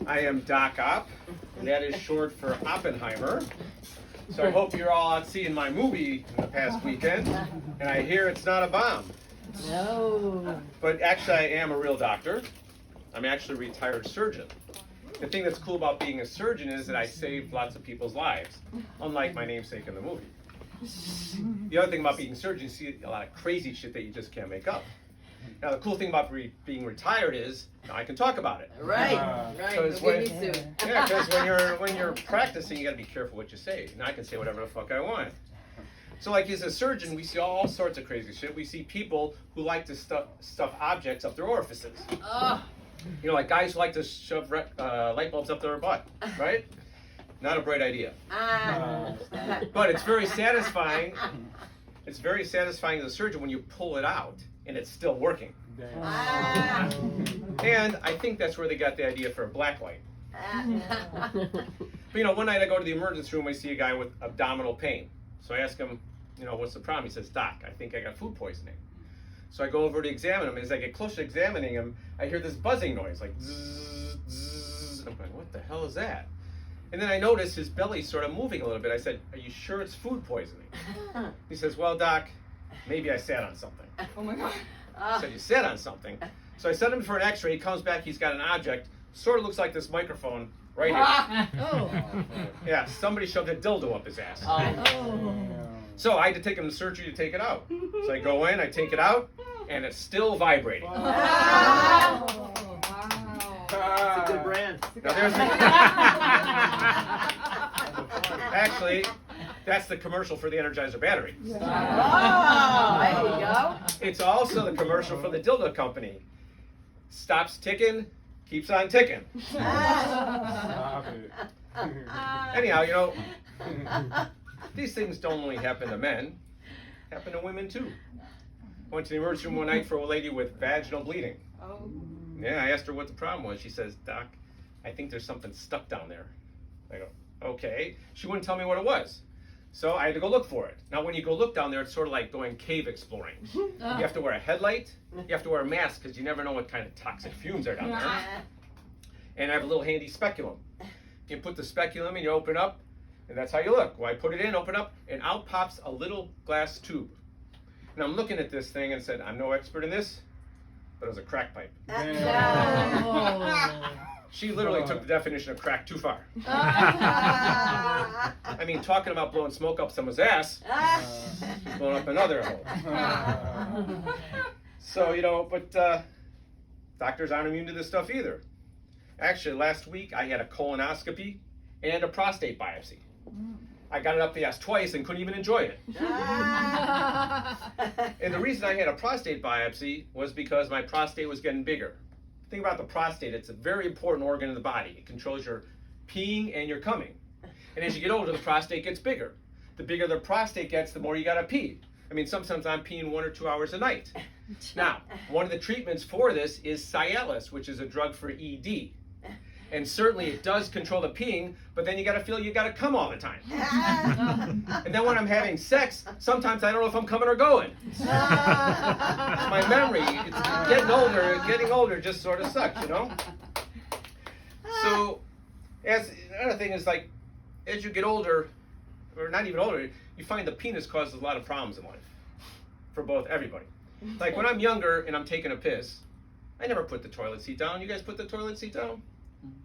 I am Doc Opp, and that is short for Oppenheimer. So I hope you're all out seeing my movie in the past weekend, and I hear it's not a bomb. No. But actually, I am a real doctor. I'm actually a retired surgeon. The thing that's cool about being a surgeon is that I saved lots of people's lives, unlike my namesake in the movie. The other thing about being a surgeon, you see a lot of crazy shit that you just can't make up. Now, the cool thing about being retired is now I can talk about it. Right. Because when you're practicing, you got to be careful what you say. Now I can say whatever the fuck I want. So, like as a surgeon, we see all sorts of crazy shit. We see people who like to stuff objects up their orifices. You know, like guys who like to shove light bulbs up their butt, right? Not a bright idea. But it's very satisfying. It's very satisfying as a surgeon when you pull it out and it's still working. And I think that's where they got the idea for a black light. But you know, one night I go to the emergency room, I see a guy with abdominal pain. So I ask him, you know, what's the problem? He says, Doc, I think I got food poisoning. So I go over to examine him. As I get close to examining him, I hear this buzzing noise, like zzz, zzz. I'm going, what the hell is that? And then I notice his belly's sort of moving a little bit. I said, are you sure it's food poisoning? He says, well, Doc, maybe I sat on something. Oh my God. I said, you sat on something. So I sent him for an x-ray. He comes back, he's got an object, sort of looks like this microphone right here. Oh. Yeah, somebody shoved a dildo up his ass. Oh. So I had to take him to surgery to take it out. So I go in, I take it out, and it's still vibrating. Wow. It's a good brand. Now there's actually, that's the commercial for the Energizer battery. Oh, there you go. It's also the commercial for the dildo company. Stops ticking, keeps on ticking. Stop it. Anyhow, you know, these things don't only happen to men, happen to women too. I went to the emergency room one night for a lady with vaginal bleeding. Oh. Yeah, I asked her what the problem was. She says, Doc, I think there's something stuck down there. I go, okay. She wouldn't tell me what it was. So I had to go look for it. Now, when you go look down there, it's sort of like going cave exploring. You have to wear a headlight. You have to wear a mask because you never know what kind of toxic fumes are down there. And I have a little handy speculum. You put the speculum and you open up, and that's how you look. Well, I put it in, open up, and out pops a little glass tube. And I'm looking at this thing and said, I'm no expert in this, but it was a crack pipe. She literally took the definition of crack too far. I mean, talking about blowing smoke up someone's ass, she's blowing up another hole. So, you know, but doctors aren't immune to this stuff either. Actually, last week I had a colonoscopy and a prostate biopsy. I got it up the ass twice and couldn't even enjoy it. And the reason I had a prostate biopsy was because my prostate was getting bigger. Think about the prostate. It's a very important organ in the body. It controls your peeing and your coming. And as you get older, the prostate gets bigger. The bigger the prostate gets, the more you gotta pee. I mean, sometimes I'm peeing 1 or 2 hours a night. Now, one of the treatments for this is Cialis, which is a drug for ED. And certainly it does control the peeing, but then you gotta feel you gotta come all the time. And then when I'm having sex, sometimes I don't know if I'm coming or going. My memory, it's getting older just sort of sucks, you know? So, another thing is like, as you get older, or not even older, you find the penis causes a lot of problems in life. For both, everybody. Like when I'm younger and I'm taking a piss, I never put the toilet seat down. You guys put the toilet seat down?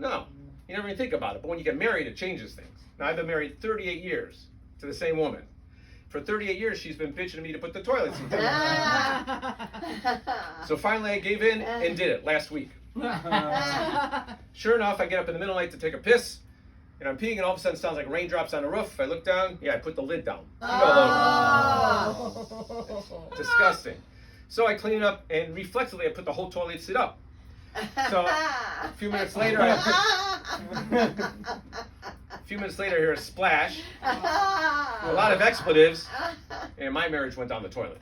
No, you never even think about it. But when you get married, it changes things. Now, I've been married 38 years to the same woman. For 38 years, she's been bitching at me to put the toilet seat down. So finally, I gave in and did it last week. Sure enough, I get up in the middle of the night to take a piss, and I'm peeing, and all of a sudden it sounds like raindrops on the roof. I look down, yeah, I put the lid down. It's disgusting. So I clean it up, and reflexively, I put the whole toilet seat up. So a few minutes later, I hear a splash, a lot of expletives, and my marriage went down the toilet.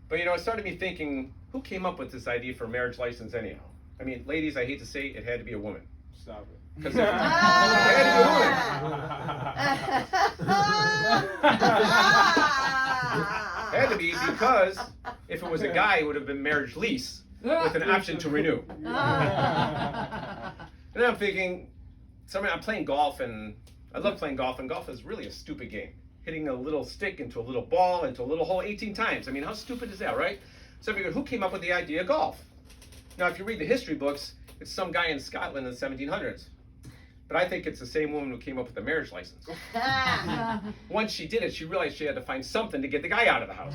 But you know, it started me thinking, who came up with this idea for marriage license anyhow? I mean, ladies, I hate to say it had to be a woman. Stop it. Because it had to be a woman. It had to be because if it was a guy, it would have been marriage lease with an option to renew. And then I'm thinking, I'm playing golf, and I love playing golf, and golf is really a stupid game. Hitting a little stick into a little ball, into a little hole 18 times. I mean, how stupid is that, right? So I figured, who came up with the idea of golf? Now, if you read the history books, it's some guy in Scotland in the 1700s. But I think it's the same woman who came up with the marriage license. Once she did it, she realized she had to find something to get the guy out of the house.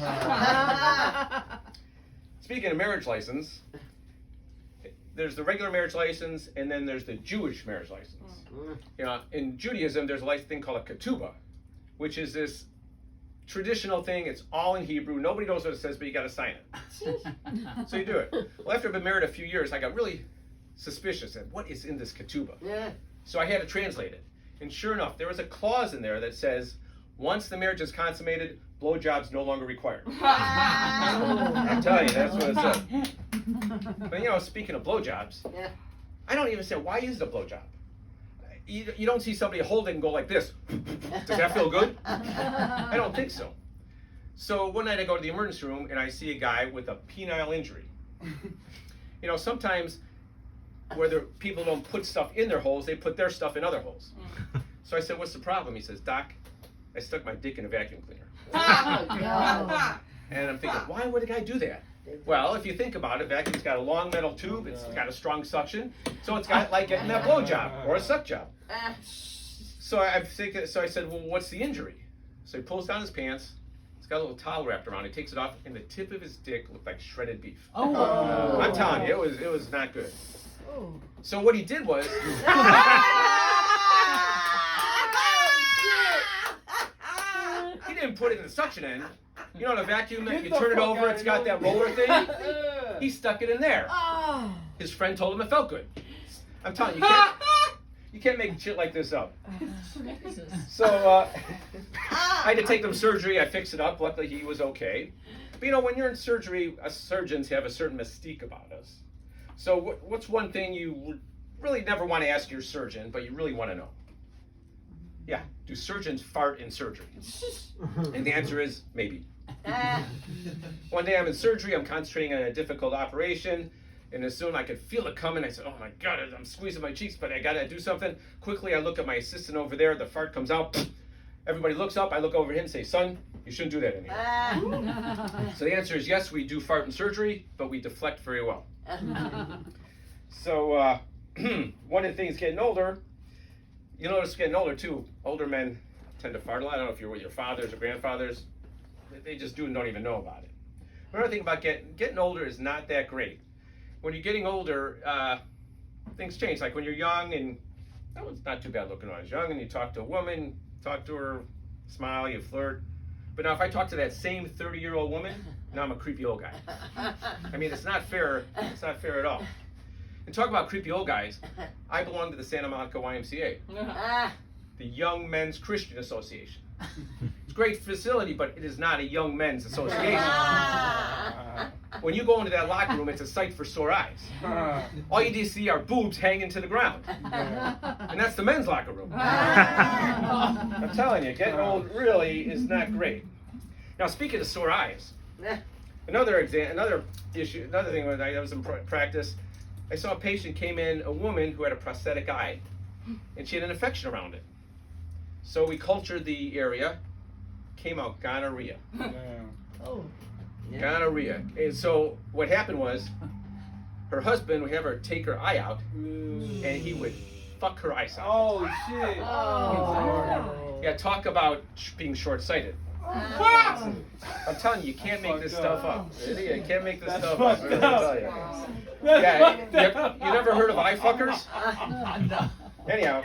Speaking of marriage license, there's the regular marriage license, and then there's the Jewish marriage license. You know, in Judaism, there's a thing called a ketubah, which is this traditional thing. It's all in Hebrew. Nobody knows what it says, but you got to sign it. So you do it. Well, after I've been married a few years, I got really suspicious at what is in this ketubah. Yeah. So I had to translate it. And sure enough, there was a clause in there that says, once the marriage is consummated, blowjobs no longer required. I'm telling you, that's what it said. But you know, speaking of blowjobs, Yeah. I don't even say, why is it a blowjob? You don't see somebody hold it and go like this. Does that feel good? I don't think so. So one night I go to the emergency room and I see a guy with a penile injury. You know, sometimes where people don't put stuff in their holes, they put their stuff in other holes. So I said, what's the problem? He says, Doc, I stuck my dick in a vacuum cleaner. And I'm thinking, why would a guy do that? Well, if you think about it, vacuum's got a long metal tube, it's got a strong suction, so it's got like getting that blow job or a suck job. So I said, well, what's the injury? So he pulls down his pants, he's got a little towel wrapped around, he takes it off, and the tip of his dick looked like shredded beef. Oh. I'm telling you, it was not good. So what he did was, he didn't put it in the suction end. You know, the vacuum, you turn it over, it's got that roller thing. He stuck it in there. His friend told him it felt good. I'm telling you, you can't make shit like this up. So I had to take him to surgery. I fixed it up. Luckily, he was okay. But you know, when you're in surgery, surgeons have a certain mystique about us. So what's one thing you really never want to ask your surgeon, but you really want to know? Yeah, do surgeons fart in surgery? And the answer is maybe. One day I'm in surgery, I'm concentrating on a difficult operation, and as soon as I could feel it coming, I said, oh my God, I'm squeezing my cheeks, but I gotta do something. Quickly, I look at my assistant over there, the fart comes out, everybody looks up, I look over him and say, son, you shouldn't do that in here. So the answer is yes, we do fart in surgery, but we deflect very well. So one of the things getting older, you notice getting older too, older men tend to fart a lot. I don't know if you're with your fathers or grandfathers. They just do and don't even know about it. Another thing about getting older is not that great. When you're getting older, things change. Like when you're young, and that was not too bad looking when I was young, and you talk to a woman, talk to her, smile, you flirt. But now if I talk to that same 30-year-old woman, now I'm a creepy old guy. I mean, it's not fair. It's not fair at all. And talk about creepy old guys, I belong to the Santa Monica YMCA, the Young Men's Christian Association. It's a great facility, but it is not a young men's association. When you go into that locker room, it's a sight for sore eyes. All you see are boobs hanging to the ground. And that's the men's locker room. I'm telling you, getting old really is not great. Now, speaking of sore eyes, another thing when I was in practice, I saw a patient came in, a woman who had a prosthetic eye, and she had an infection around it. So we cultured the area, came out gonorrhea. Gonorrhea. And so what happened was, her husband would have her take her eye out, and he would fuck her eyes out. Oh, shit. Yeah, talk about being short-sighted. I'm telling you, you can't make this stuff up. You can't make this stuff up. I'm gonna tell you. Yeah, you never heard of eye fuckers? Anyhow,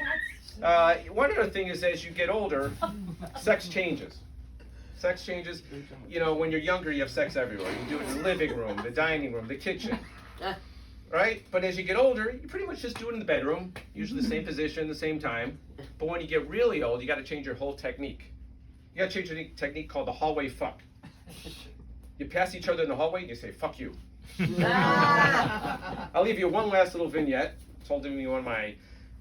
one other thing is as you get older, sex changes. Sex changes. You know, when you're younger, you have sex everywhere. You can do it in the living room, the dining room, the kitchen. Right? But as you get older, you pretty much just do it in the bedroom, usually the same position, the same time. But when you get really old, you got to change your whole technique. You got to change a technique called the hallway fuck. You pass each other in the hallway, and you say, fuck you. I'll leave you one last little vignette told to me one of my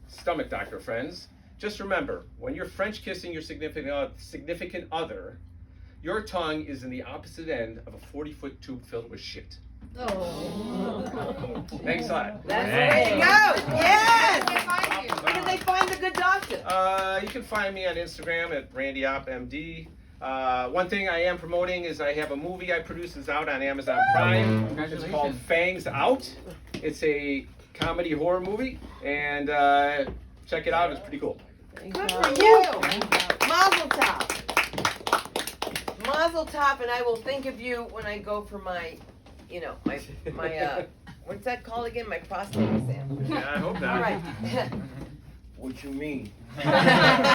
stomach doctor friends. Just remember, when you're French kissing your significant other, your tongue is in the opposite end of a 40-foot tube filled with shit. Oh. Thanks a lot. There you go. Yes. you can find me on Instagram at RandyOpMD. One thing I am promoting is I have a movie I produced. It's out on Amazon Prime. It's called Fangs Out. It's a comedy horror movie, and check it out. It's pretty cool. Good for you. Mazel tov. Mazel tov, and I will think of you when I go for my, my what's that called again? My prostate exam. Yeah, I hope not. All right. What you mean?